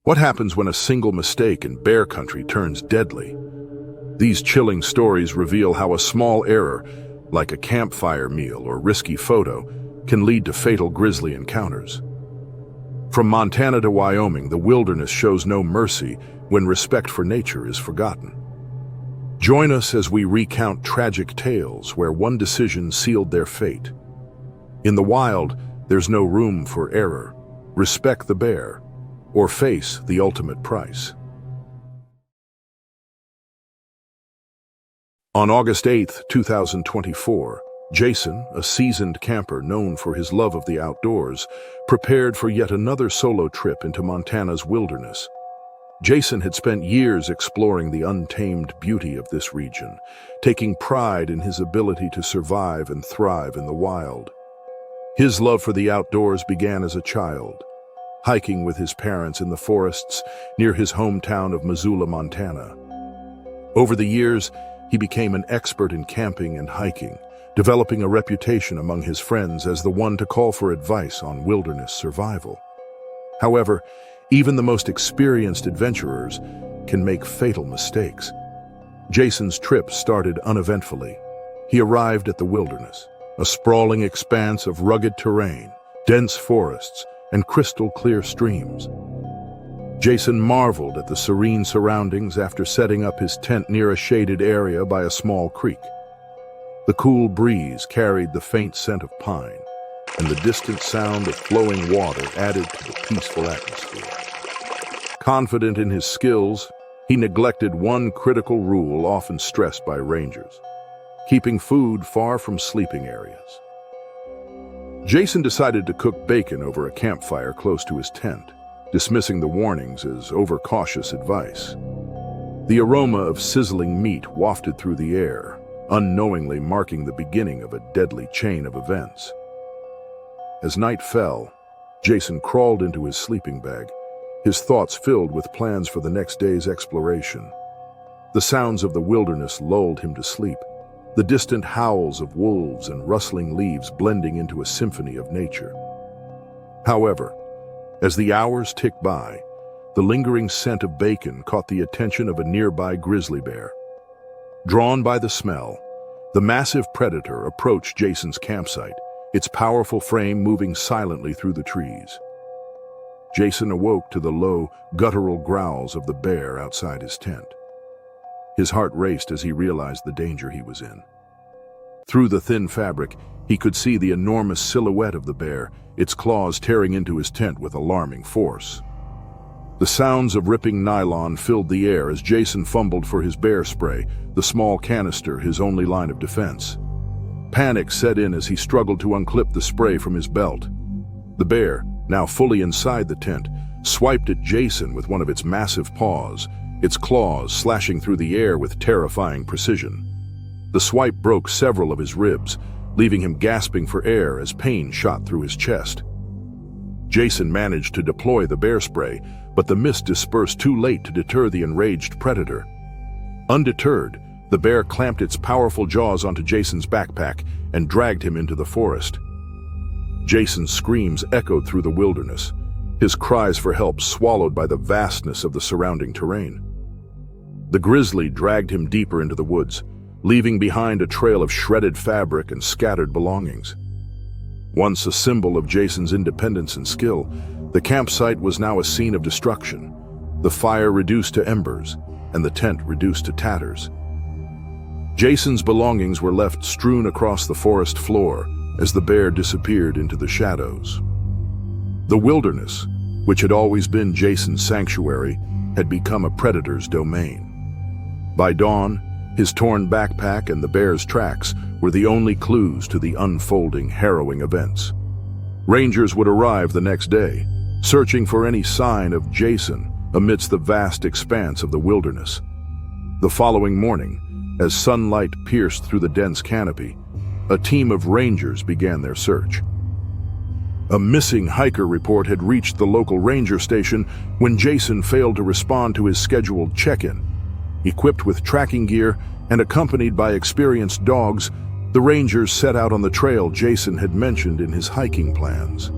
What happens when a single mistake in bear country turns deadly? These chilling stories reveal how a small error, like a campfire meal or risky photo, can lead to fatal grizzly encounters. From Montana to Wyoming, the wilderness shows no mercy when respect for nature is forgotten. Join us as we recount tragic tales where one decision sealed their fate. In the wild, there's no room for error. Respect the bear, or face the ultimate price. On August 8, 2024, Jason, a seasoned camper known for his love of the outdoors, prepared for yet another solo trip into Montana's wilderness. Jason had spent years exploring the untamed beauty of this region, taking pride in his ability to survive and thrive in the wild. His love for the outdoors began as a child, hiking with his parents in the forests near his hometown of Missoula, Montana. Over the years, he became an expert in camping and hiking, developing a reputation among his friends as the one to call for advice on wilderness survival. However, even the most experienced adventurers can make fatal mistakes. Jason's trip started uneventfully. He arrived at the wilderness, a sprawling expanse of rugged terrain, dense forests, and crystal-clear streams. Jason marveled at the serene surroundings after setting up his tent near a shaded area by a small creek. The cool breeze carried the faint scent of pine, and the distant sound of flowing water added to the peaceful atmosphere. Confident in his skills, he neglected one critical rule often stressed by rangers: keeping food far from sleeping areas. Jason decided to cook bacon over a campfire close to his tent, dismissing the warnings as overcautious advice. The aroma of sizzling meat wafted through the air, unknowingly marking the beginning of a deadly chain of events. As night fell, Jason crawled into his sleeping bag, his thoughts filled with plans for the next day's exploration. The sounds of the wilderness lulled him to sleep, the distant howls of wolves and rustling leaves blending into a symphony of nature. However, as the hours ticked by, the lingering scent of bacon caught the attention of a nearby grizzly bear. Drawn by the smell, the massive predator approached Jason's campsite, its powerful frame moving silently through the trees. Jason awoke to the low, guttural growls of the bear outside his tent. His heart raced as he realized the danger he was in. Through the thin fabric, he could see the enormous silhouette of the bear, its claws tearing into his tent with alarming force. The sounds of ripping nylon filled the air as Jason fumbled for his bear spray, the small canister his only line of defense. Panic set in as he struggled to unclip the spray from his belt. The bear, now fully inside the tent, swiped at Jason with one of its massive paws, its claws slashing through the air with terrifying precision. The swipe broke several of his ribs, leaving him gasping for air as pain shot through his chest. Jason managed to deploy the bear spray, but the mist dispersed too late to deter the enraged predator. Undeterred, the bear clamped its powerful jaws onto Jason's backpack and dragged him into the forest. Jason's screams echoed through the wilderness, his cries for help swallowed by the vastness of the surrounding terrain. The grizzly dragged him deeper into the woods, leaving behind a trail of shredded fabric and scattered belongings. Once a symbol of Jason's independence and skill, the campsite was now a scene of destruction, the fire reduced to embers, and the tent reduced to tatters. Jason's belongings were left strewn across the forest floor as the bear disappeared into the shadows. The wilderness, which had always been Jason's sanctuary, had become a predator's domain. By dawn, his torn backpack and the bear's tracks were the only clues to the unfolding, harrowing events. Rangers would arrive the next day, searching for any sign of Jason amidst the vast expanse of the wilderness. The following morning, as sunlight pierced through the dense canopy, a team of rangers began their search. A missing hiker report had reached the local ranger station when Jason failed to respond to his scheduled check-in. Equipped with tracking gear and accompanied by experienced dogs, the rangers set out on the trail Jason had mentioned in his hiking plans.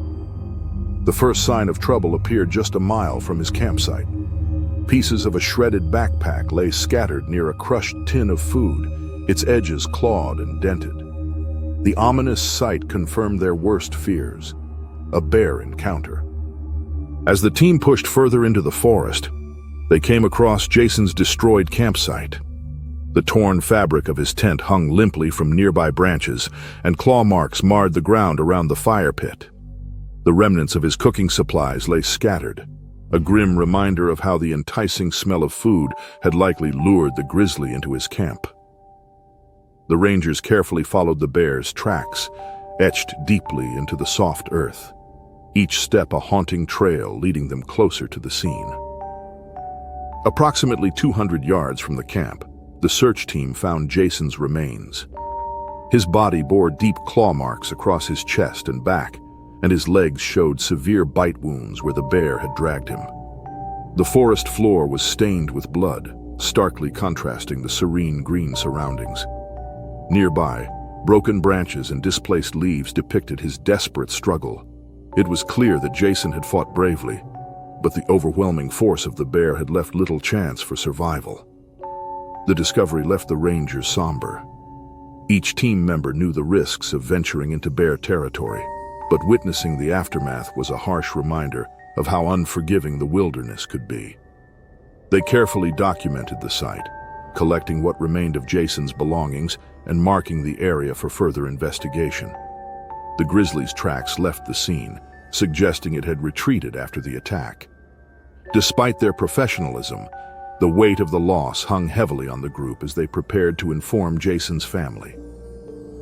The first sign of trouble appeared just a mile from his campsite. Pieces of a shredded backpack lay scattered near a crushed tin of food, its edges clawed and dented. The ominous sight confirmed their worst fears: a bear encounter. As the team pushed further into the forest, they came across Jason's destroyed campsite. The torn fabric of his tent hung limply from nearby branches, and claw marks marred the ground around the fire pit. The remnants of his cooking supplies lay scattered, a grim reminder of how the enticing smell of food had likely lured the grizzly into his camp. The rangers carefully followed the bear's tracks, etched deeply into the soft earth, each step a haunting trail leading them closer to the scene. Approximately 200 yards from the camp, the search team found Jason's remains. His body bore deep claw marks across his chest and back, and his legs showed severe bite wounds where the bear had dragged him. The forest floor was stained with blood, starkly contrasting the serene green surroundings. Nearby, broken branches and displaced leaves depicted his desperate struggle. It was clear that Jason had fought bravely, but the overwhelming force of the bear had left little chance for survival. The discovery left the rangers somber. Each team member knew the risks of venturing into bear territory, but witnessing the aftermath was a harsh reminder of how unforgiving the wilderness could be. They carefully documented the site, collecting what remained of Jason's belongings and marking the area for further investigation. The grizzly's tracks left the scene, suggesting it had retreated after the attack. Despite their professionalism, the weight of the loss hung heavily on the group as they prepared to inform Jason's family.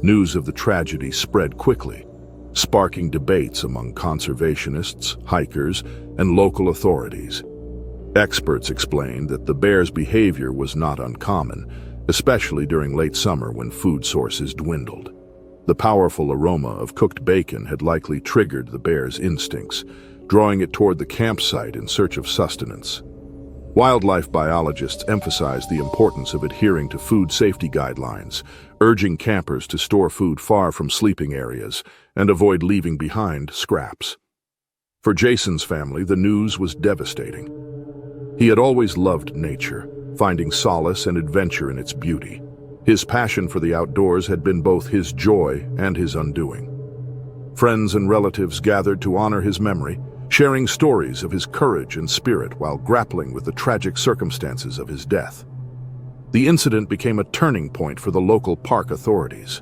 News of the tragedy spread quickly, sparking debates among conservationists, hikers, and local authorities. Experts explained that the bear's behavior was not uncommon, especially during late summer when food sources dwindled. The powerful aroma of cooked bacon had likely triggered the bear's instincts, drawing it toward the campsite in search of sustenance. Wildlife biologists emphasized the importance of adhering to food safety guidelines, urging campers to store food far from sleeping areas and avoid leaving behind scraps. For Jason's family, the news was devastating. He had always loved nature, finding solace and adventure in its beauty. His passion for the outdoors had been both his joy and his undoing. Friends and relatives gathered to honor his memory, sharing stories of his courage and spirit while grappling with the tragic circumstances of his death. The incident became a turning point for the local park authorities.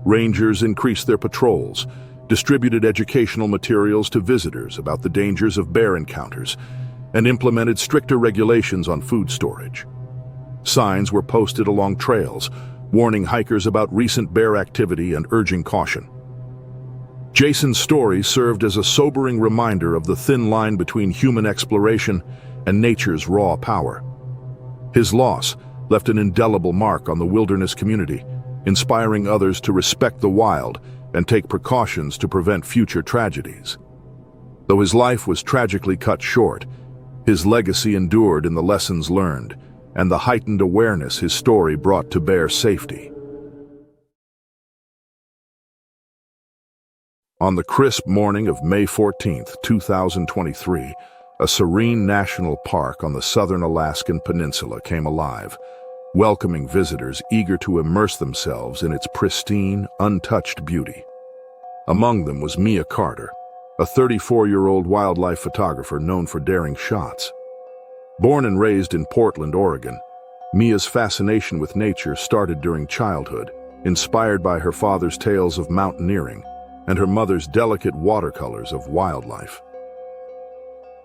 Rangers increased their patrols, distributed educational materials to visitors about the dangers of bear encounters, and implemented stricter regulations on food storage. Signs were posted along trails, warning hikers about recent bear activity and urging caution. Jason's story served as a sobering reminder of the thin line between human exploration and nature's raw power. His loss left an indelible mark on the wilderness community, inspiring others to respect the wild and take precautions to prevent future tragedies. Though his life was tragically cut short, his legacy endured in the lessons learned and the heightened awareness his story brought to bear safety. On the crisp morning of May 14, 2023, a serene national park on the southern Alaskan peninsula came alive, welcoming visitors eager to immerse themselves in its pristine, untouched beauty. Among them was Mia Carter, a 34-year-old wildlife photographer known for daring shots. Born and raised in Portland, Oregon, Mia's fascination with nature started during childhood, inspired by her father's tales of mountaineering and her mother's delicate watercolors of wildlife.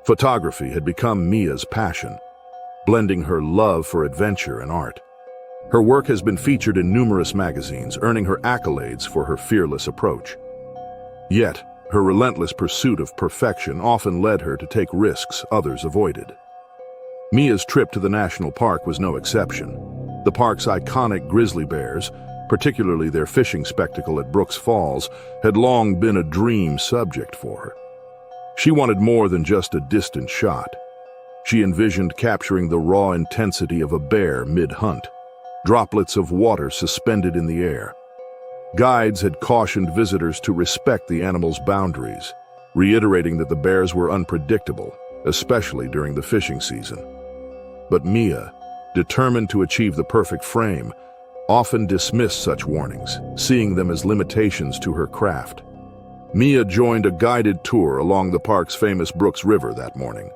Photography had become Mia's passion, blending her love for adventure and art. Her work has been featured in numerous magazines, earning her accolades for her fearless approach. Yet, her relentless pursuit of perfection often led her to take risks others avoided. Mia's trip to the national park was no exception. The park's iconic grizzly bears, particularly their fishing spectacle at Brooks Falls, had long been a dream subject for her. She wanted more than just a distant shot. She envisioned capturing the raw intensity of a bear mid-hunt, droplets of water suspended in the air. Guides had cautioned visitors to respect the animal's boundaries, reiterating that the bears were unpredictable, especially during the fishing season. But Mia, determined to achieve the perfect frame, often dismissed such warnings, seeing them as limitations to her craft. Mia joined a guided tour along the park's famous Brooks River that morning.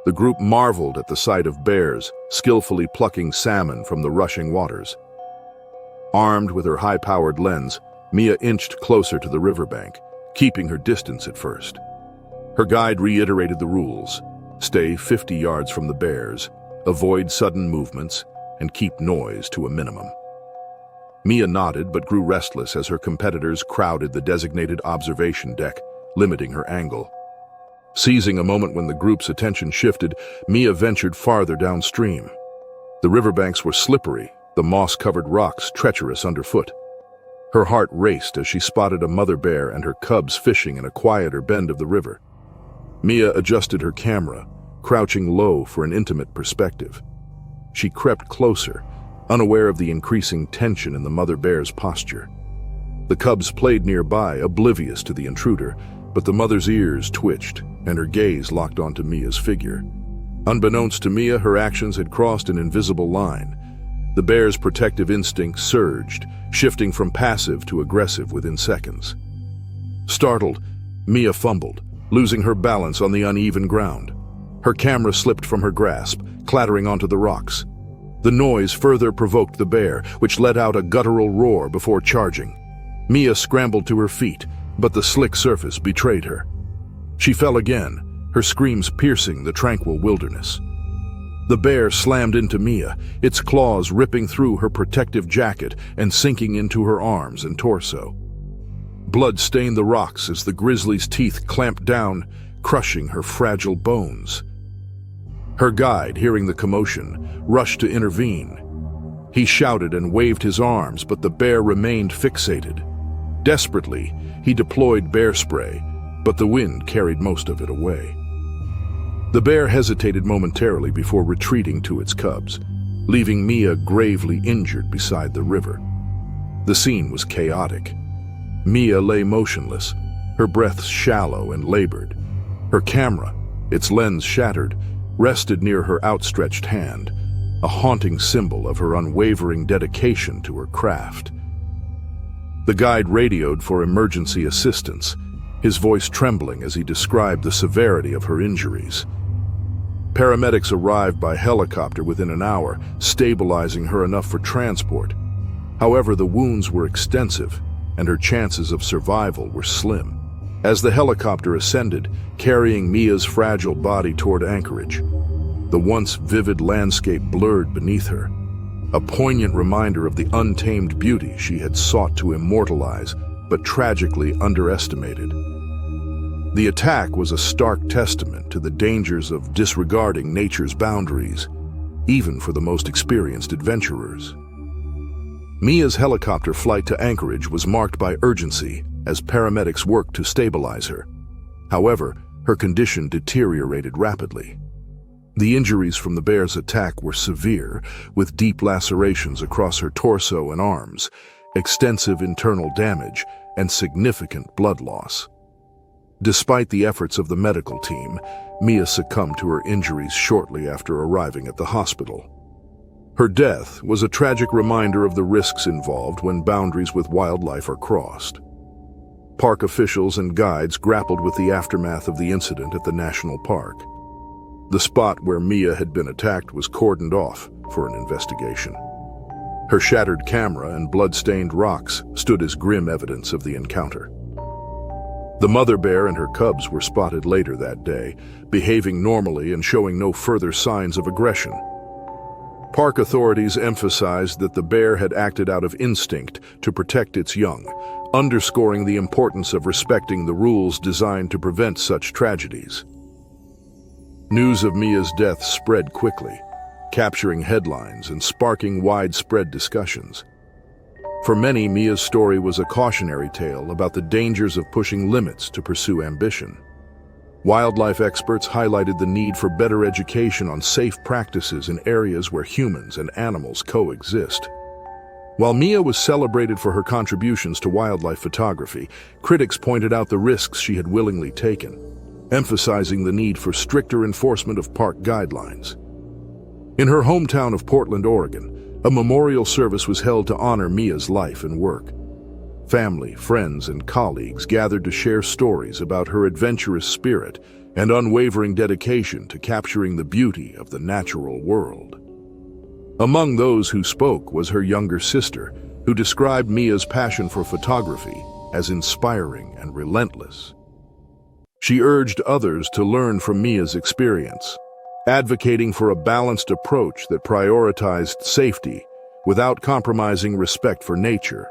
The group marveled at the sight of bears skillfully plucking salmon from the rushing waters. Armed with her high-powered lens, Mia inched closer to the riverbank, keeping her distance at first. Her guide reiterated the rules: stay 50 yards from the bears, avoid sudden movements, and keep noise to a minimum. Mia nodded but grew restless as her competitors crowded the designated observation deck, limiting her angle. Seizing a moment when the group's attention shifted, Mia ventured farther downstream. The riverbanks were slippery, the moss-covered rocks treacherous underfoot. Her heart raced as she spotted a mother bear and her cubs fishing in a quieter bend of the river. Mia adjusted her camera, crouching low for an intimate perspective. She crept closer, unaware of the increasing tension in the mother bear's posture. The cubs played nearby, oblivious to the intruder, but the mother's ears twitched and her gaze locked onto Mia's figure. Unbeknownst to Mia, her actions had crossed an invisible line. The bear's protective instinct surged, shifting from passive to aggressive within seconds. Startled, Mia fumbled, losing her balance on the uneven ground. Her camera slipped from her grasp, clattering onto the rocks. The noise further provoked the bear, which let out a guttural roar before charging. Mia scrambled to her feet, but the slick surface betrayed her. She fell again, her screams piercing the tranquil wilderness. The bear slammed into Mia, its claws ripping through her protective jacket and sinking into her arms and torso. Blood stained the rocks as the grizzly's teeth clamped down, crushing her fragile bones. Her guide, hearing the commotion, rushed to intervene. He shouted and waved his arms, but the bear remained fixated. Desperately, he deployed bear spray, but the wind carried most of it away. The bear hesitated momentarily before retreating to its cubs, leaving Mia gravely injured beside the river. The scene was chaotic. Mia lay motionless, her breath shallow and labored. Her camera, its lens shattered, rested near her outstretched hand, a haunting symbol of her unwavering dedication to her craft. The guide radioed for emergency assistance, his voice trembling as he described the severity of her injuries. Paramedics arrived by helicopter within an hour, stabilizing her enough for transport. However, the wounds were extensive, and her chances of survival were slim. As the helicopter ascended, carrying Mia's fragile body toward anchorage, the once vivid landscape blurred beneath her, a poignant reminder of the untamed beauty she had sought to immortalize but tragically underestimated. The attack was a stark testament to the dangers of disregarding nature's boundaries, even for the most experienced adventurers. Mia's helicopter flight to Anchorage was marked by urgency as paramedics worked to stabilize her. However, her condition deteriorated rapidly. The injuries from the bear's attack were severe, with deep lacerations across her torso and arms, extensive internal damage, and significant blood loss. Despite the efforts of the medical team, Mia succumbed to her injuries shortly after arriving at the hospital. Her death was a tragic reminder of the risks involved when boundaries with wildlife are crossed. Park officials and guides grappled with the aftermath of the incident at the national park. The spot where Mia had been attacked was cordoned off for an investigation. Her shattered camera and blood-stained rocks stood as grim evidence of the encounter. The mother bear and her cubs were spotted later that day, behaving normally and showing no further signs of aggression. Park authorities emphasized that the bear had acted out of instinct to protect its young, underscoring the importance of respecting the rules designed to prevent such tragedies. News of Mia's death spread quickly, capturing headlines and sparking widespread discussions. For many, Mia's story was a cautionary tale about the dangers of pushing limits to pursue ambition. Wildlife experts highlighted the need for better education on safe practices in areas where humans and animals coexist. While Mia was celebrated for her contributions to wildlife photography, critics pointed out the risks she had willingly taken, emphasizing the need for stricter enforcement of park guidelines. In her hometown of Portland, Oregon, a memorial service was held to honor Mia's life and work. Family, friends, and colleagues gathered to share stories about her adventurous spirit and unwavering dedication to capturing the beauty of the natural world. Among those who spoke was her younger sister, who described Mia's passion for photography as inspiring and relentless. She urged others to learn from Mia's experience, advocating for a balanced approach that prioritized safety without compromising respect for nature.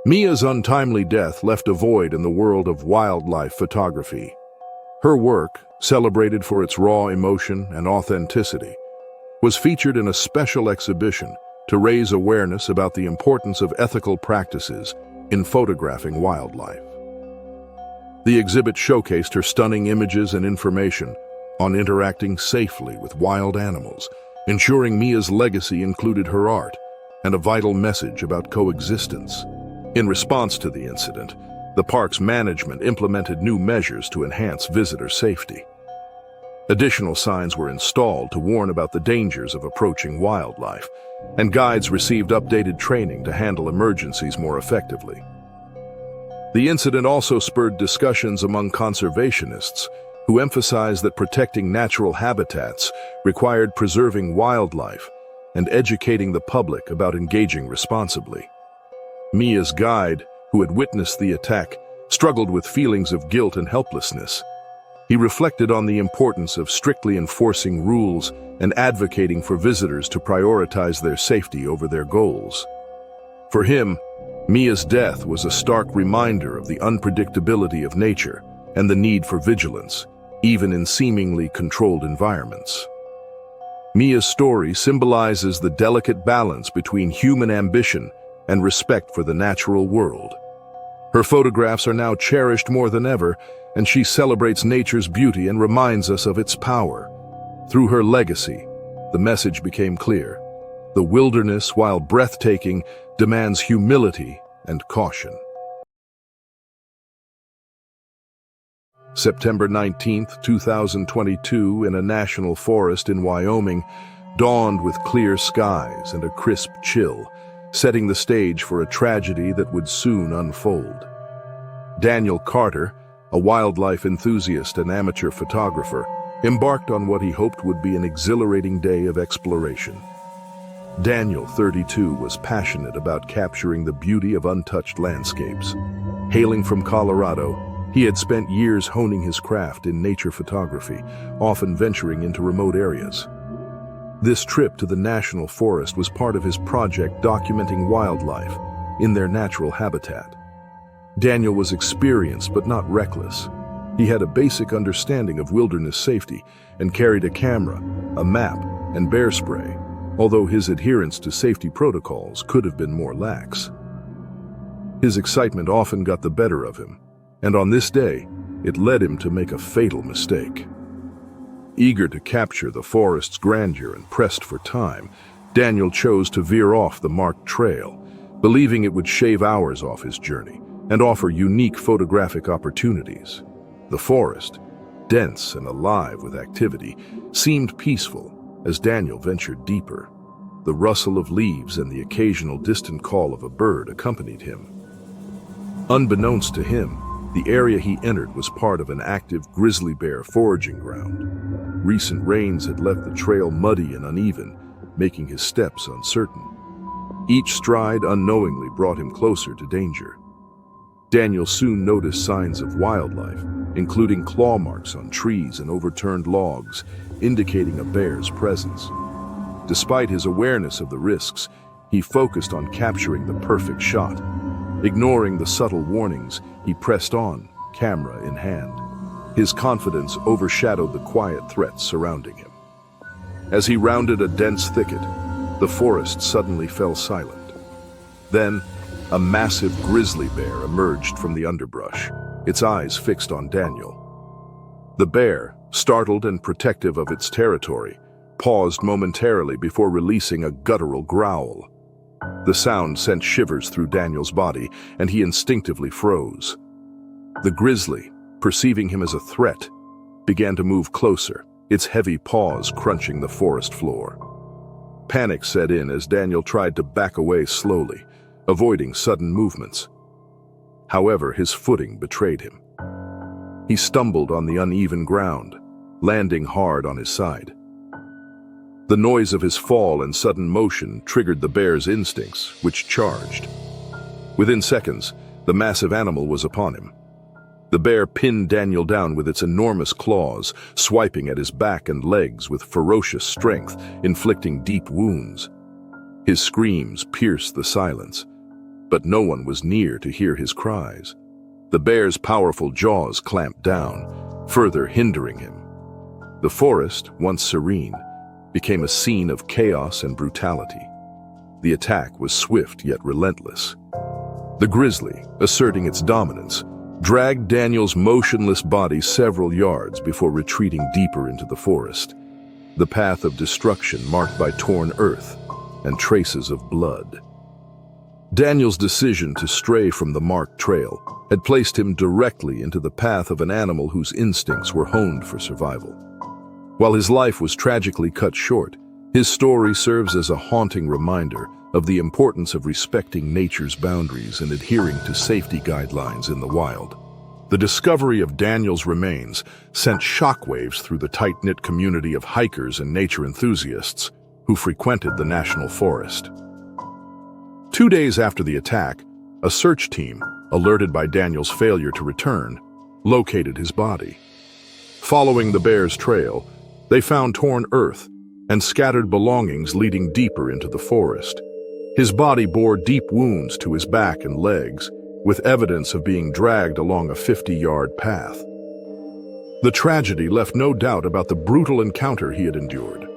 Mia's untimely death left a void in the world of wildlife photography. Her work, celebrated for its raw emotion and authenticity, was featured in a special exhibition to raise awareness about the importance of ethical practices in photographing wildlife. The exhibit showcased her stunning images and information on interacting safely with wild animals, ensuring Mia's legacy included her art and a vital message about coexistence. In response to the incident, the park's management implemented new measures to enhance visitor safety. Additional signs were installed to warn about the dangers of approaching wildlife, and guides received updated training to handle emergencies more effectively. The incident also spurred discussions among conservationists, who emphasized that protecting natural habitats required preserving wildlife and educating the public about engaging responsibly. Mia's guide, who had witnessed the attack, struggled with feelings of guilt and helplessness. He reflected on the importance of strictly enforcing rules and advocating for visitors to prioritize their safety over their goals. For him, Mia's death was a stark reminder of the unpredictability of nature and the need for vigilance, even in seemingly controlled environments. Mia's story symbolizes the delicate balance between human ambition and respect for the natural world. Her photographs are now cherished more than ever, and she celebrates nature's beauty and reminds us of its power. Through her legacy, the message became clear. The wilderness, while breathtaking, demands humility and caution. September 19, 2022, in a national forest in Wyoming, dawned with clear skies and a crisp chill, setting the stage for a tragedy that would soon unfold. Daniel Carter, a wildlife enthusiast and amateur photographer, embarked on what he hoped would be an exhilarating day of exploration. Daniel, 32, was passionate about capturing the beauty of untouched landscapes. Hailing from Colorado, he had spent years honing his craft in nature photography, often venturing into remote areas. This trip to the national forest was part of his project documenting wildlife in their natural habitat. Daniel was experienced but not reckless. He had a basic understanding of wilderness safety and carried a camera, a map, and bear spray, although his adherence to safety protocols could have been more lax. His excitement often got the better of him, and on this day, it led him to make a fatal mistake. Eager to capture the forest's grandeur and pressed for time, Daniel chose to veer off the marked trail, believing it would shave hours off his journey and offer unique photographic opportunities. The forest, dense and alive with activity, seemed peaceful as Daniel ventured deeper. The rustle of leaves and the occasional distant call of a bird accompanied him. Unbeknownst to him, the area he entered was part of an active grizzly bear foraging ground. Recent rains had left the trail muddy and uneven, making his steps uncertain. Each stride unknowingly brought him closer to danger. Daniel soon noticed signs of wildlife, including claw marks on trees and overturned logs, indicating a bear's presence. Despite his awareness of the risks, he focused on capturing the perfect shot. Ignoring the subtle warnings, he pressed on, camera in hand. His confidence overshadowed the quiet threats surrounding him. As he rounded a dense thicket, the forest suddenly fell silent. Then, a massive grizzly bear emerged from the underbrush, its eyes fixed on Daniel. The bear, startled and protective of its territory, paused momentarily before releasing a guttural growl. The sound sent shivers through Daniel's body, and he instinctively froze. The grizzly, perceiving him as a threat, began to move closer, its heavy paws crunching the forest floor. Panic set in as Daniel tried to back away slowly, avoiding sudden movements. However, his footing betrayed him. He stumbled on the uneven ground, landing hard on his side. The noise of his fall and sudden motion triggered the bear's instincts, which charged. Within seconds, the massive animal was upon him. The bear pinned Daniel down with its enormous claws, swiping at his back and legs with ferocious strength, inflicting deep wounds. His screams pierced the silence, but no one was near to hear his cries. The bear's powerful jaws clamped down, further hindering him. The forest, once serene, became a scene of chaos and brutality. The attack was swift yet relentless. The grizzly, asserting its dominance, dragged Daniel's motionless body several yards before retreating deeper into the forest, the path of destruction marked by torn earth and traces of blood. Daniel's decision to stray from the marked trail had placed him directly into the path of an animal whose instincts were honed for survival. While his life was tragically cut short, his story serves as a haunting reminder of the importance of respecting nature's boundaries and adhering to safety guidelines in the wild. The discovery of Daniel's remains sent shockwaves through the tight-knit community of hikers and nature enthusiasts who frequented the national forest. 2 days after the attack, a search team, alerted by Daniel's failure to return, located his body. Following the bear's trail, they found torn earth and scattered belongings leading deeper into the forest. His body bore deep wounds to his back and legs, with evidence of being dragged along a 50-yard path. The tragedy left no doubt about the brutal encounter he had endured.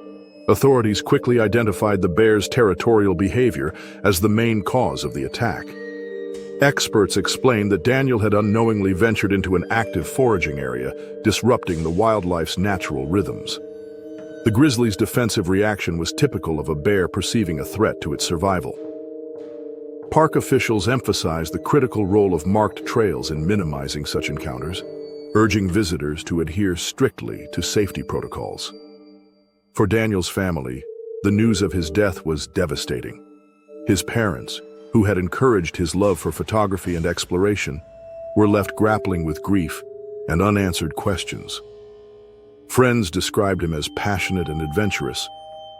Authorities quickly identified the bear's territorial behavior as the main cause of the attack. Experts explained that Daniel had unknowingly ventured into an active foraging area, disrupting the wildlife's natural rhythms. The grizzly's defensive reaction was typical of a bear perceiving a threat to its survival. Park officials emphasized the critical role of marked trails in minimizing such encounters, urging visitors to adhere strictly to safety protocols. For Daniel's family, the news of his death was devastating. His parents, who had encouraged his love for photography and exploration, were left grappling with grief and unanswered questions. Friends described him as passionate and adventurous,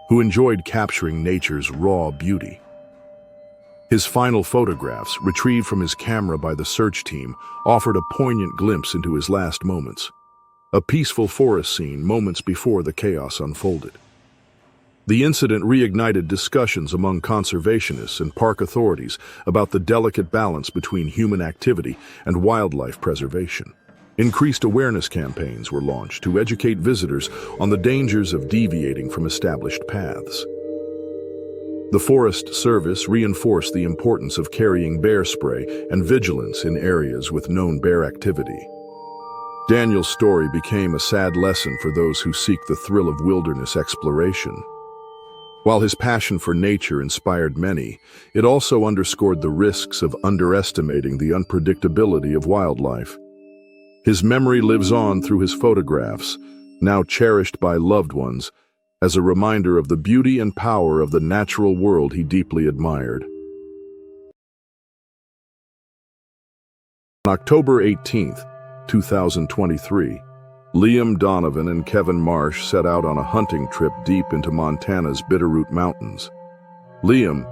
who enjoyed capturing nature's raw beauty. His final photographs, retrieved from his camera by the search team, offered a poignant glimpse into his last moments, a peaceful forest scene moments before the chaos unfolded. The incident reignited discussions among conservationists and park authorities about the delicate balance between human activity and wildlife preservation. Increased awareness campaigns were launched to educate visitors on the dangers of deviating from established paths. The Forest Service reinforced the importance of carrying bear spray and vigilance in areas with known bear activity. Daniel's story became a sad lesson for those who seek the thrill of wilderness exploration. While his passion for nature inspired many, it also underscored the risks of underestimating the unpredictability of wildlife. His memory lives on through his photographs, now cherished by loved ones, as a reminder of the beauty and power of the natural world he deeply admired. On October 18, 2023, Liam Donovan and Kevin Marsh set out on a hunting trip deep into Montana's Bitterroot Mountains. Liam,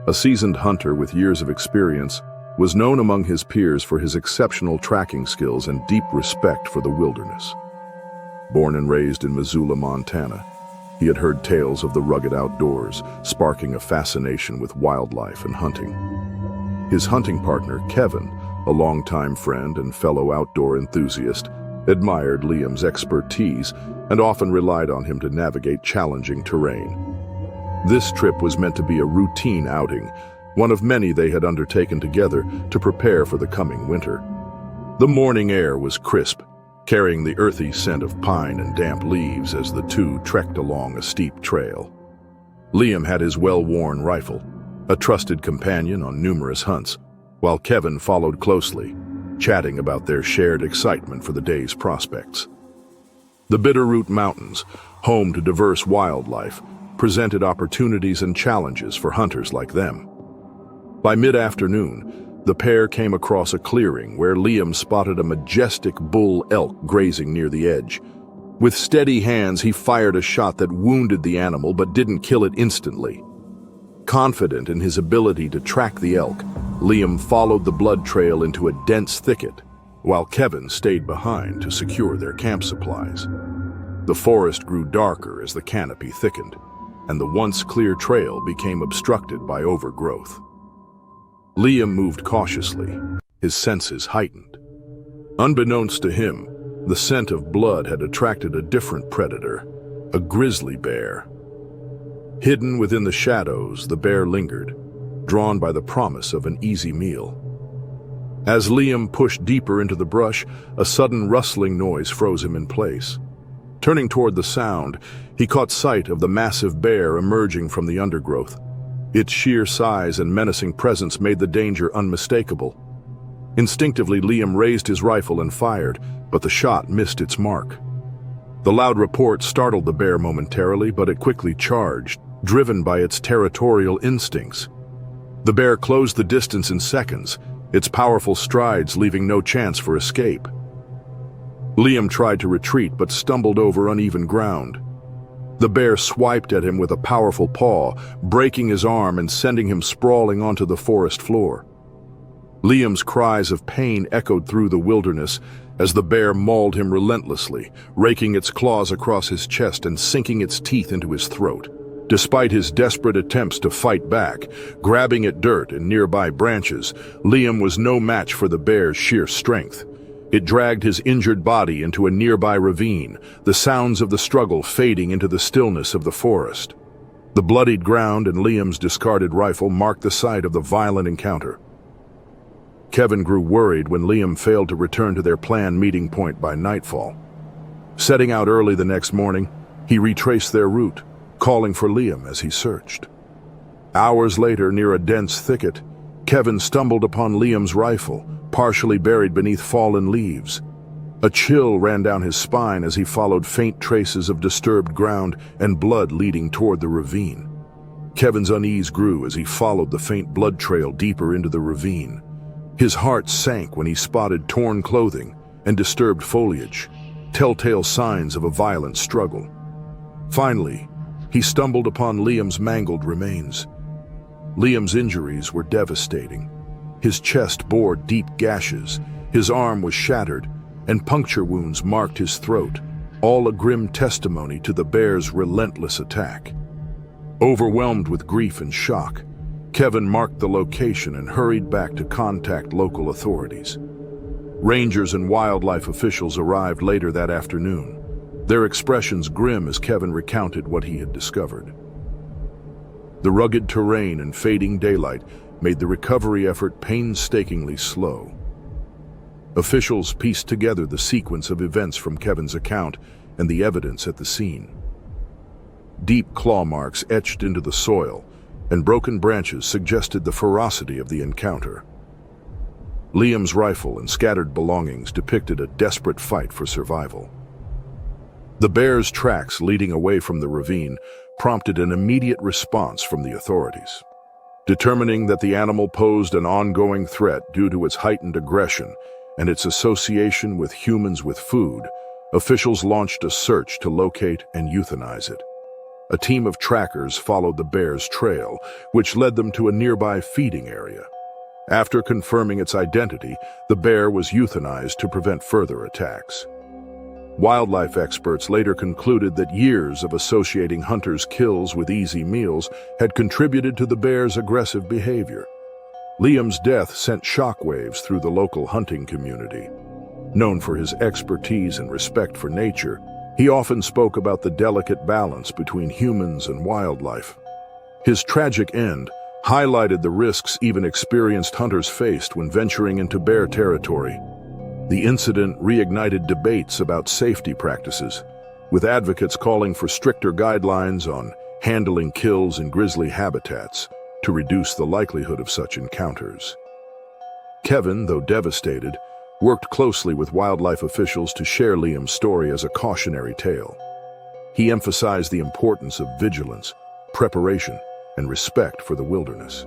a seasoned hunter with years of experience, was known among his peers for his exceptional tracking skills and deep respect for the wilderness. Born and raised in Missoula, Montana, he had heard tales of the rugged outdoors, sparking a fascination with wildlife and hunting. His hunting partner, Kevin, a longtime friend and fellow outdoor enthusiast, admired Liam's expertise and often relied on him to navigate challenging terrain. This trip was meant to be a routine outing, one of many they had undertaken together to prepare for the coming winter. The morning air was crisp, carrying the earthy scent of pine and damp leaves as the two trekked along a steep trail. Liam had his well-worn rifle, a trusted companion on numerous hunts, while Kevin followed closely, chatting about their shared excitement for the day's prospects. The Bitterroot Mountains, home to diverse wildlife, presented opportunities and challenges for hunters like them. By mid-afternoon, the pair came across a clearing where Liam spotted a majestic bull elk grazing near the edge. With steady hands, he fired a shot that wounded the animal but didn't kill it instantly. Confident in his ability to track the elk, Liam followed the blood trail into a dense thicket, while Kevin stayed behind to secure their camp supplies. The forest grew darker as the canopy thickened, and the once clear trail became obstructed by overgrowth. Liam moved cautiously, his senses heightened. Unbeknownst to him, the scent of blood had attracted a different predator, a grizzly bear. Hidden within the shadows, the bear lingered, drawn by the promise of an easy meal. As Liam pushed deeper into the brush, a sudden rustling noise froze him in place. Turning toward the sound, he caught sight of the massive bear emerging from the undergrowth. Its sheer size and menacing presence made the danger unmistakable. Instinctively, Liam raised his rifle and fired, but the shot missed its mark. The loud report startled the bear momentarily, but it quickly charged, driven by its territorial instincts. The bear closed the distance in seconds, its powerful strides leaving no chance for escape. Liam tried to retreat but stumbled over uneven ground. The bear swiped at him with a powerful paw, breaking his arm and sending him sprawling onto the forest floor. Liam's cries of pain echoed through the wilderness as the bear mauled him relentlessly, raking its claws across his chest and sinking its teeth into his throat. Despite his desperate attempts to fight back, grabbing at dirt and nearby branches, Liam was no match for the bear's sheer strength. It dragged his injured body into a nearby ravine, the sounds of the struggle fading into the stillness of the forest. The bloodied ground and Liam's discarded rifle marked the site of the violent encounter. Kevin grew worried when Liam failed to return to their planned meeting point by nightfall. Setting out early the next morning, he retraced their route, calling for Liam as he searched. Hours later, near a dense thicket, Kevin stumbled upon Liam's rifle, partially buried beneath fallen leaves. A chill ran down his spine as he followed faint traces of disturbed ground and blood leading toward the ravine. Kevin's unease grew as he followed the faint blood trail deeper into the ravine. His heart sank when he spotted torn clothing and disturbed foliage, telltale signs of a violent struggle. Finally, he stumbled upon Liam's mangled remains. Liam's injuries were devastating. His chest bore deep gashes, his arm was shattered, and puncture wounds marked his throat, all a grim testimony to the bear's relentless attack. Overwhelmed with grief and shock, Kevin marked the location and hurried back to contact local authorities. Rangers and wildlife officials arrived later that afternoon, their expressions grim as Kevin recounted what he had discovered. The rugged terrain and fading daylight made the recovery effort painstakingly slow. Officials pieced together the sequence of events from Kevin's account and the evidence at the scene. Deep claw marks etched into the soil, and broken branches suggested the ferocity of the encounter. Liam's rifle and scattered belongings depicted a desperate fight for survival. The bear's tracks leading away from the ravine prompted an immediate response from the authorities. Determining that the animal posed an ongoing threat due to its heightened aggression and its association with humans with food, officials launched a search to locate and euthanize it. A team of trackers followed the bear's trail, which led them to a nearby feeding area. After confirming its identity, the bear was euthanized to prevent further attacks. Wildlife experts later concluded that years of associating hunters' kills with easy meals had contributed to the bear's aggressive behavior. Liam's death sent shockwaves through the local hunting community. Known for his expertise and respect for nature, he often spoke about the delicate balance between humans and wildlife. His tragic end highlighted the risks even experienced hunters faced when venturing into bear territory. The incident reignited debates about safety practices, with advocates calling for stricter guidelines on handling kills in grizzly habitats, to reduce the likelihood of such encounters. Kevin, though devastated, worked closely with wildlife officials to share Liam's story as a cautionary tale. He emphasized the importance of vigilance, preparation, and respect for the wilderness.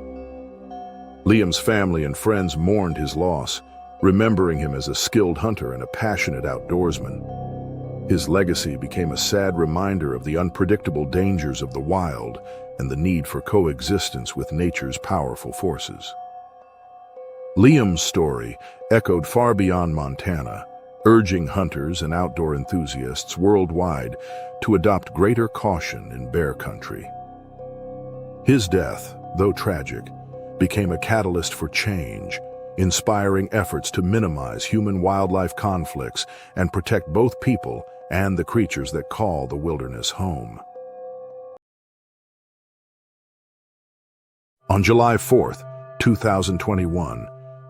Liam's family and friends mourned his loss, remembering him as a skilled hunter and a passionate outdoorsman. His legacy became a sad reminder of the unpredictable dangers of the wild and the need for coexistence with nature's powerful forces. Liam's story echoed far beyond Montana, urging hunters and outdoor enthusiasts worldwide to adopt greater caution in bear country. His death, though tragic, became a catalyst for change, inspiring efforts to minimize human-wildlife conflicts and protect both people and the creatures that call the wilderness home. On July 4th, 2021,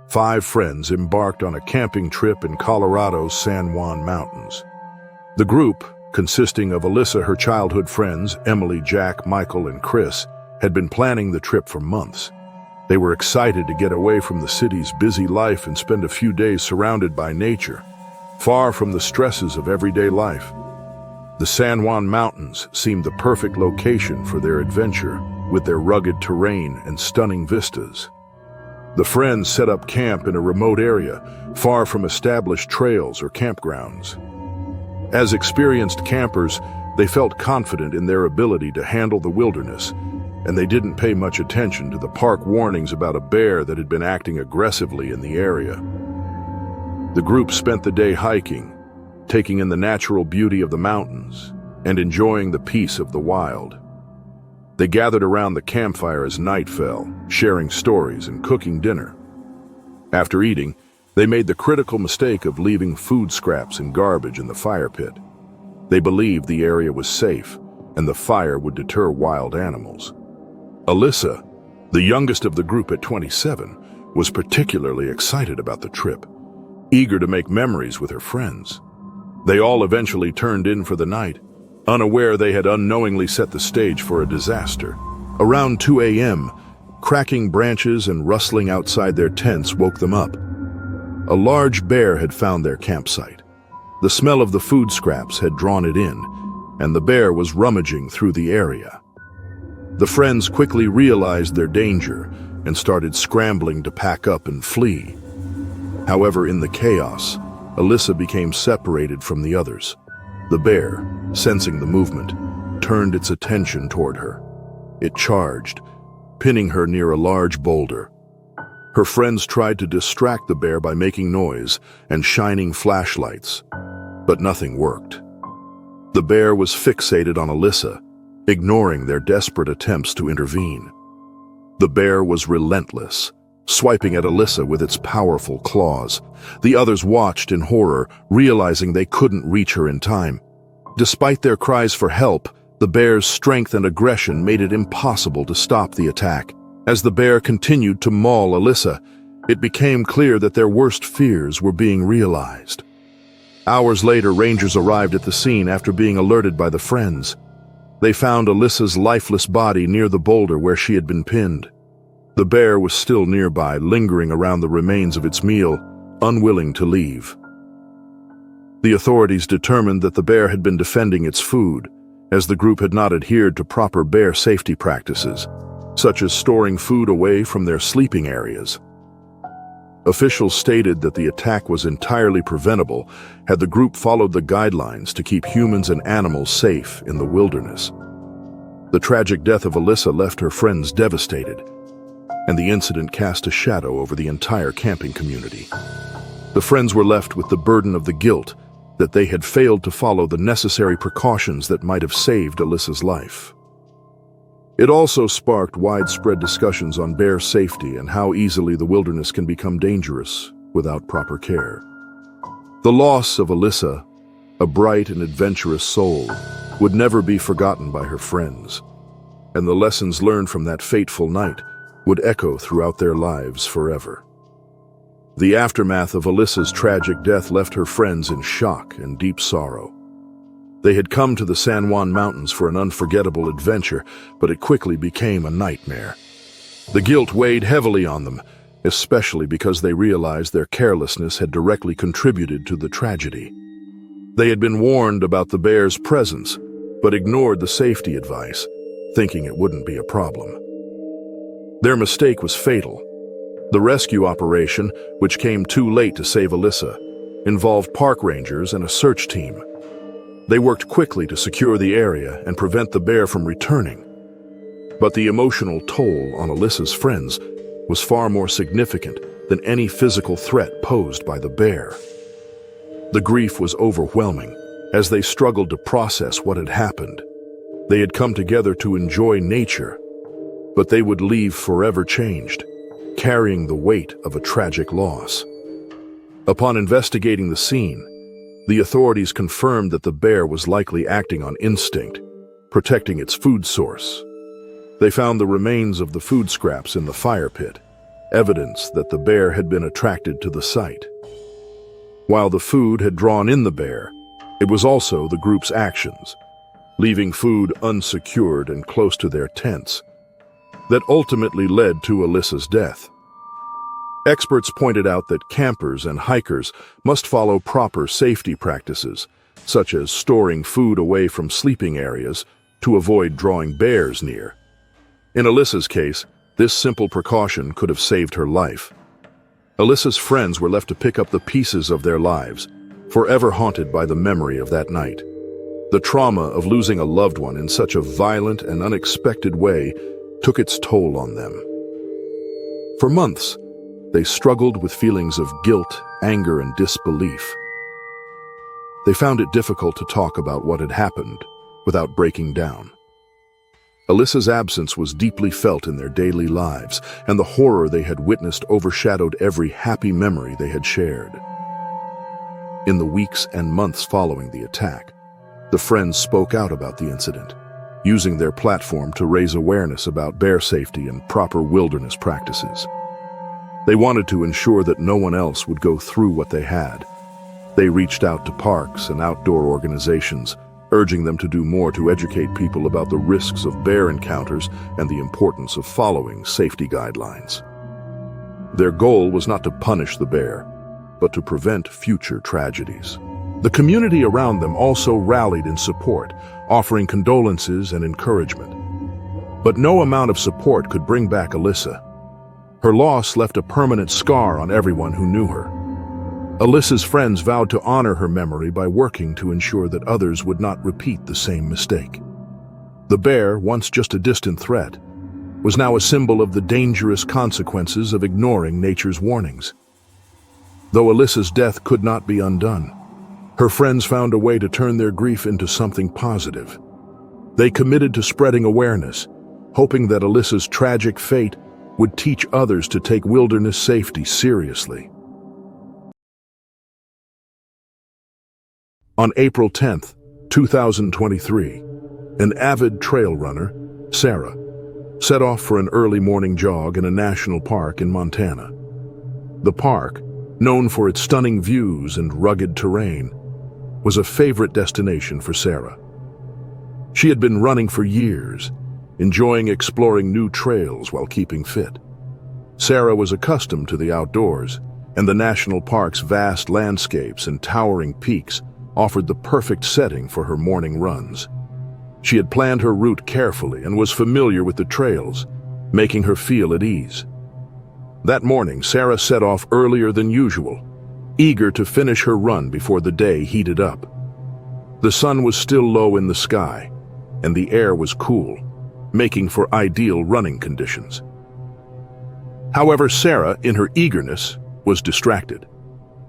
5 friends embarked on a camping trip in Colorado's San Juan Mountains. The group, consisting of Alyssa, her childhood friends, Emily, Jack, Michael, and Chris, had been planning the trip for months. They were excited to get away from the city's busy life and spend a few days surrounded by nature, far from the stresses of everyday life. The San Juan Mountains seemed the perfect location for their adventure, with their rugged terrain and stunning vistas. The friends set up camp in a remote area, far from established trails or campgrounds. As experienced campers, they felt confident in their ability to handle the wilderness, and they didn't pay much attention to the park warnings about a bear that had been acting aggressively in the area. The group spent the day hiking, taking in the natural beauty of the mountains and enjoying the peace of the wild. They gathered around the campfire as night fell, sharing stories and cooking dinner. After eating, they made the critical mistake of leaving food scraps and garbage in the fire pit. They believed the area was safe and the fire would deter wild animals. Alyssa, the youngest of the group at 27, was particularly excited about the trip, eager to make memories with her friends. They all eventually turned in for the night, unaware they had unknowingly set the stage for a disaster. Around 2 a.m., cracking branches and rustling outside their tents woke them up. A large bear had found their campsite. The smell of the food scraps had drawn it in, and the bear was rummaging through the area. The friends quickly realized their danger and started scrambling to pack up and flee. However, in the chaos, Alyssa became separated from the others. The bear, sensing the movement, turned its attention toward her. It charged, pinning her near a large boulder. Her friends tried to distract the bear by making noise and shining flashlights, but nothing worked. The bear was fixated on Alyssa, ignoring their desperate attempts to intervene. The bear was relentless, swiping at Alyssa with its powerful claws. The others watched in horror, realizing they couldn't reach her in time. Despite their cries for help, the bear's strength and aggression made it impossible to stop the attack. As the bear continued to maul Alyssa, it became clear that their worst fears were being realized. Hours later, rangers arrived at the scene after being alerted by the friends. They found Alyssa's lifeless body near the boulder where she had been pinned. The bear was still nearby, lingering around the remains of its meal, unwilling to leave. The authorities determined that the bear had been defending its food, as the group had not adhered to proper bear safety practices, such as storing food away from their sleeping areas. Officials stated that the attack was entirely preventable had the group followed the guidelines to keep humans and animals safe in the wilderness. The tragic death of Alyssa left her friends devastated, and the incident cast a shadow over the entire camping community. The friends were left with the burden of the guilt that they had failed to follow the necessary precautions that might have saved Alyssa's life. It also sparked widespread discussions on bear safety and how easily the wilderness can become dangerous without proper care. The loss of Alyssa, a bright and adventurous soul, would never be forgotten by her friends, and the lessons learned from that fateful night would echo throughout their lives forever. The aftermath of Alyssa's tragic death left her friends in shock and deep sorrow. They had come to the San Juan Mountains for an unforgettable adventure, but it quickly became a nightmare. The guilt weighed heavily on them, especially because they realized their carelessness had directly contributed to the tragedy. They had been warned about the bear's presence, but ignored the safety advice, thinking it wouldn't be a problem. Their mistake was fatal. The rescue operation, which came too late to save Alyssa, involved park rangers and a search team. They worked quickly to secure the area and prevent the bear from returning. But the emotional toll on Alyssa's friends was far more significant than any physical threat posed by the bear. The grief was overwhelming as they struggled to process what had happened. They had come together to enjoy nature, but they would leave forever changed, carrying the weight of a tragic loss. Upon investigating the scene, the authorities confirmed that the bear was likely acting on instinct, protecting its food source. They found the remains of the food scraps in the fire pit, evidence that the bear had been attracted to the site. While the food had drawn in the bear, it was also the group's actions, leaving food unsecured and close to their tents, that ultimately led to Alyssa's death. Experts pointed out that campers and hikers must follow proper safety practices, such as storing food away from sleeping areas to avoid drawing bears near. In Alyssa's case, this simple precaution could have saved her life. Alyssa's friends were left to pick up the pieces of their lives, forever haunted by the memory of that night. The trauma of losing a loved one in such a violent and unexpected way took its toll on them. For months, they struggled with feelings of guilt, anger, and disbelief. They found it difficult to talk about what had happened without breaking down. Alyssa's absence was deeply felt in their daily lives, and the horror they had witnessed overshadowed every happy memory they had shared. In the weeks and months following the attack, the friends spoke out about the incident, using their platform to raise awareness about bear safety and proper wilderness practices. They wanted to ensure that no one else would go through what they had. They reached out to parks and outdoor organizations, urging them to do more to educate people about the risks of bear encounters and the importance of following safety guidelines. Their goal was not to punish the bear, but to prevent future tragedies. The community around them also rallied in support, offering condolences and encouragement. But no amount of support could bring back Alyssa. Her loss left a permanent scar on everyone who knew her. Alyssa's friends vowed to honor her memory by working to ensure that others would not repeat the same mistake. The bear, once just a distant threat, was now a symbol of the dangerous consequences of ignoring nature's warnings. Though Alyssa's death could not be undone, her friends found a way to turn their grief into something positive. They committed to spreading awareness, hoping that Alyssa's tragic fate would teach others to take wilderness safety seriously. On April 10, 2023, an avid trail runner, Sarah, set off for an early morning jog in a national park in Montana. The park, known for its stunning views and rugged terrain, was a favorite destination for Sarah. She had been running for years, enjoying exploring new trails while keeping fit. Sarah was accustomed to the outdoors, and the national park's vast landscapes and towering peaks offered the perfect setting for her morning runs. She had planned her route carefully and was familiar with the trails, making her feel at ease. That morning, Sarah set off earlier than usual, eager to finish her run before the day heated up. The sun was still low in the sky, and the air was cool, making for ideal running conditions. However, Sarah, in her eagerness, was distracted.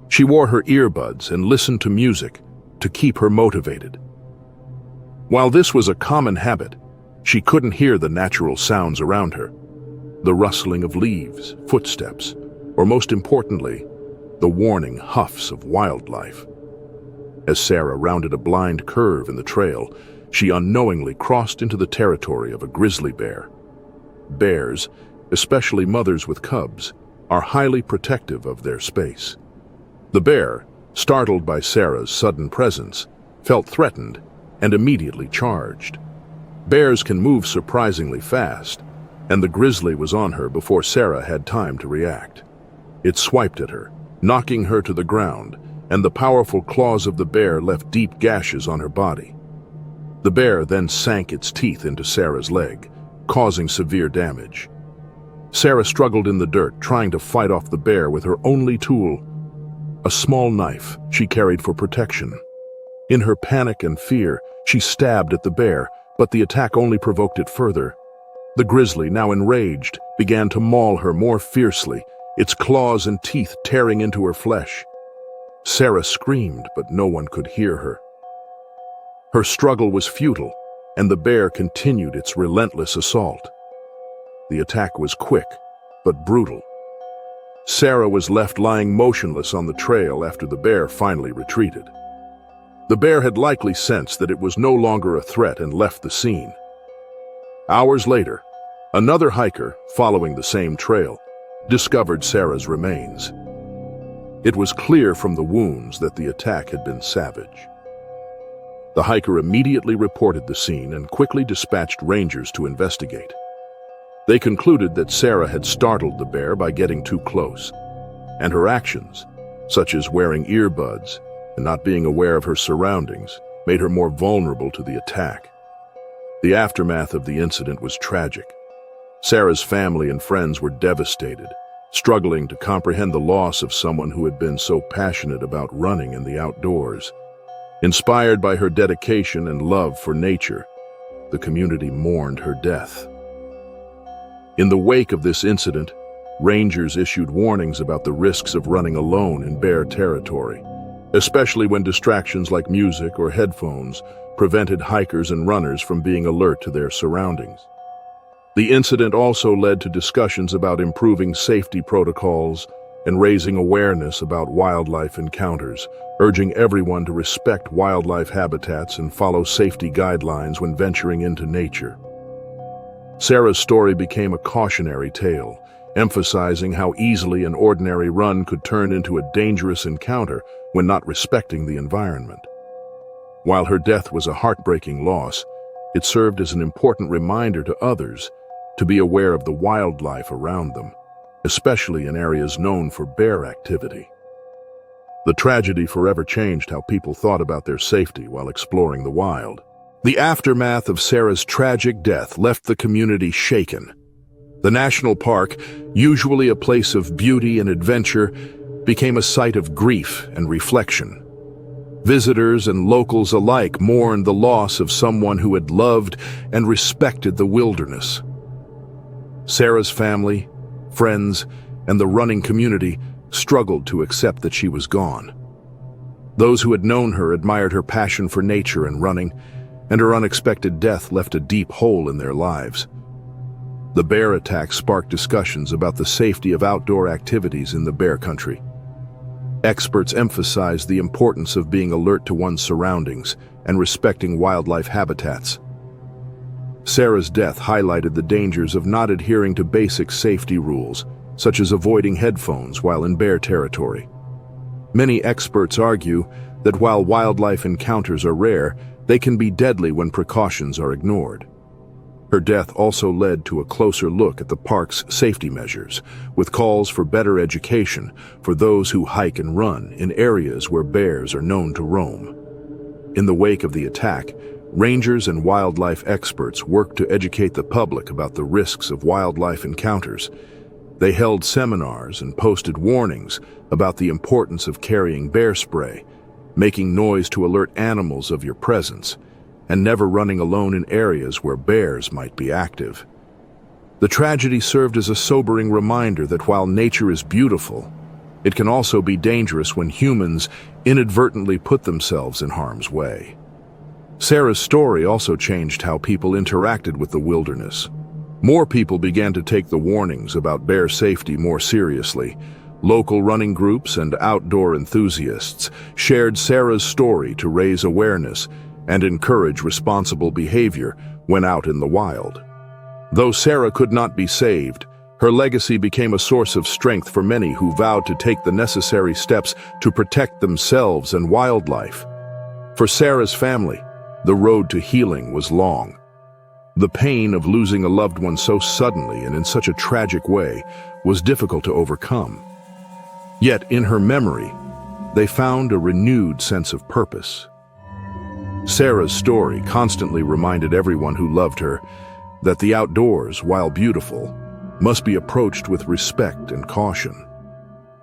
She wore her earbuds and listened to music to keep her motivated. While this was a common habit, she couldn't hear the natural sounds around her, the rustling of leaves, footsteps, or most importantly, the warning huffs of wildlife. As Sarah rounded a blind curve in the trail, she unknowingly crossed into the territory of a grizzly bear. Bears, especially mothers with cubs, are highly protective of their space. The bear, startled by Sarah's sudden presence, felt threatened and immediately charged. Bears can move surprisingly fast, and the grizzly was on her before Sarah had time to react. It swiped at her, knocking her to the ground, and the powerful claws of the bear left deep gashes on her body. The bear then sank its teeth into Sarah's leg, causing severe damage. Sarah struggled in the dirt, trying to fight off the bear with her only tool, a small knife she carried for protection. In her panic and fear, she stabbed at the bear, but the attack only provoked it further. The grizzly, now enraged, began to maul her more fiercely, its claws and teeth tearing into her flesh. Sarah screamed, but no one could hear her. Her struggle was futile, and the bear continued its relentless assault. The attack was quick, but brutal. Sarah was left lying motionless on the trail after the bear finally retreated. The bear had likely sensed that it was no longer a threat and left the scene. Hours later, another hiker, following the same trail, discovered Sarah's remains. It was clear from the wounds that the attack had been savage. The hiker immediately reported the scene and quickly dispatched rangers to investigate. They concluded that Sarah had startled the bear by getting too close, and her actions, such as wearing earbuds and not being aware of her surroundings, made her more vulnerable to the attack. The aftermath of the incident was tragic. Sarah's family and friends were devastated, struggling to comprehend the loss of someone who had been so passionate about running in the outdoors. Inspired by her dedication and love for nature, the community mourned her death. In the wake of this incident, rangers issued warnings about the risks of running alone in bear territory, especially when distractions like music or headphones prevented hikers and runners from being alert to their surroundings. The incident also led to discussions about improving safety protocols and raising awareness about wildlife encounters, urging everyone to respect wildlife habitats and follow safety guidelines when venturing into nature. Sarah's story became a cautionary tale, emphasizing how easily an ordinary run could turn into a dangerous encounter when not respecting the environment. While her death was a heartbreaking loss, it served as an important reminder to others to be aware of the wildlife around them, especially in areas known for bear activity. The tragedy forever changed how people thought about their safety while exploring the wild. The aftermath of Sarah's tragic death left the community shaken. The national park, usually a place of beauty and adventure, became a site of grief and reflection. Visitors and locals alike mourned the loss of someone who had loved and respected the wilderness. Sarah's family, friends, and the running community struggled to accept that she was gone. Those who had known her admired her passion for nature and running, and her unexpected death left a deep hole in their lives. The bear attack sparked discussions about the safety of outdoor activities in the bear country. Experts emphasized the importance of being alert to one's surroundings and respecting wildlife habitats. Sarah's death highlighted the dangers of not adhering to basic safety rules, such as avoiding headphones while in bear territory. Many experts argue that while wildlife encounters are rare, they can be deadly when precautions are ignored. Her death also led to a closer look at the park's safety measures, with calls for better education for those who hike and run in areas where bears are known to roam. In the wake of the attack, rangers and wildlife experts worked to educate the public about the risks of wildlife encounters. They held seminars and posted warnings about the importance of carrying bear spray, making noise to alert animals of your presence, and never running alone in areas where bears might be active. The tragedy served as a sobering reminder that while nature is beautiful, it can also be dangerous when humans inadvertently put themselves in harm's way. Sarah's story also changed how people interacted with the wilderness. More people began to take the warnings about bear safety more seriously. Local running groups and outdoor enthusiasts shared Sarah's story to raise awareness and encourage responsible behavior when out in the wild. Though Sarah could not be saved, her legacy became a source of strength for many who vowed to take the necessary steps to protect themselves and wildlife. For Sarah's family, the road to healing was long. The pain of losing a loved one so suddenly and in such a tragic way was difficult to overcome. Yet, in her memory, they found a renewed sense of purpose. Sarah's story constantly reminded everyone who loved her that the outdoors, while beautiful, must be approached with respect and caution.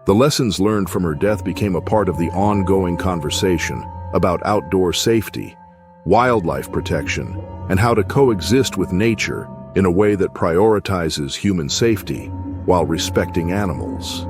The lessons learned from her death became a part of the ongoing conversation about outdoor safety, wildlife protection, and how to coexist with nature in a way that prioritizes human safety while respecting animals.